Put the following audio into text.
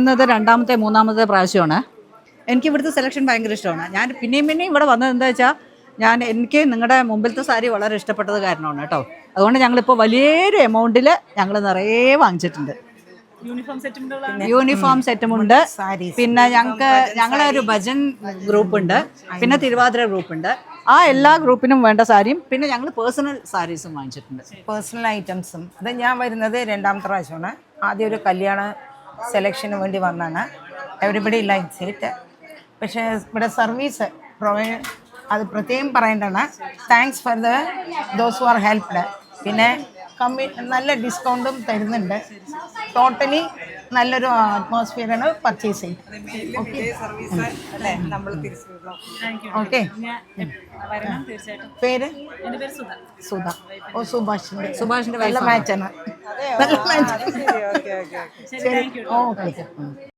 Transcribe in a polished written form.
ഇന്നത് രണ്ടാമത്തെ മൂന്നാമത്തെ പ്രാവശ്യമാണ്. എനിക്ക് ഇവിടുത്തെ സെലക്ഷൻ ഭയങ്കര ഇഷ്ടമാണ്. ഞാൻ പിന്നെയും ഇവിടെ വന്നത് എന്താ വെച്ചാൽ എനിക്ക് നിങ്ങളുടെ മുമ്പിലത്തെ സാരി വളരെ ഇഷ്ടപ്പെട്ടത് കാരണമാണ് കേട്ടോ. അതുകൊണ്ട് ഞങ്ങളിപ്പോൾ വലിയൊരു എമൗണ്ടിൽ ഞങ്ങൾ നിറയെ വാങ്ങിച്ചിട്ടുണ്ട്. യൂണിഫോം സെറ്റുമുണ്ട്. പിന്നെ ഞങ്ങളൊരു ഭജൻ ഗ്രൂപ്പുണ്ട്, പിന്നെ തിരുവാതിര ഗ്രൂപ്പുണ്ട്. ആ എല്ലാ ഗ്രൂപ്പിനും വേണ്ട സാരിയും പിന്നെ ഞങ്ങൾ പേഴ്സണൽ സാരീസും വാങ്ങിച്ചിട്ടുണ്ട്. പേഴ്സണൽ ഐറ്റംസും അത് ഞാൻ വരുന്നത് രണ്ടാമത്തെ പ്രാവശ്യമാണ്. ആദ്യം ഒരു കല്യാണ സെലക്ഷന് വേണ്ടി വന്നാണ്. Everybody likes it. പക്ഷേ ഇവിടെ സർവീസ് അത് പ്രത്യേകം പറയേണ്ടതാണ്. Thanks for those who are helped. പിന്നെ നല്ല ഡിസ്കൗണ്ടും തരുന്നുണ്ട്. ടോട്ടലി നല്ലൊരു അറ്റ്മോസ്ഫിയറാണ് പർച്ചേസ് ചെയ്യുന്നത്. ഓക്കെ. പേര് സുധ. ഓ, സുഭാഷിന്റെ നല്ല മാച്ചാണ്. നല്ല മാച്ച്. ശരി, ഓക്കെ.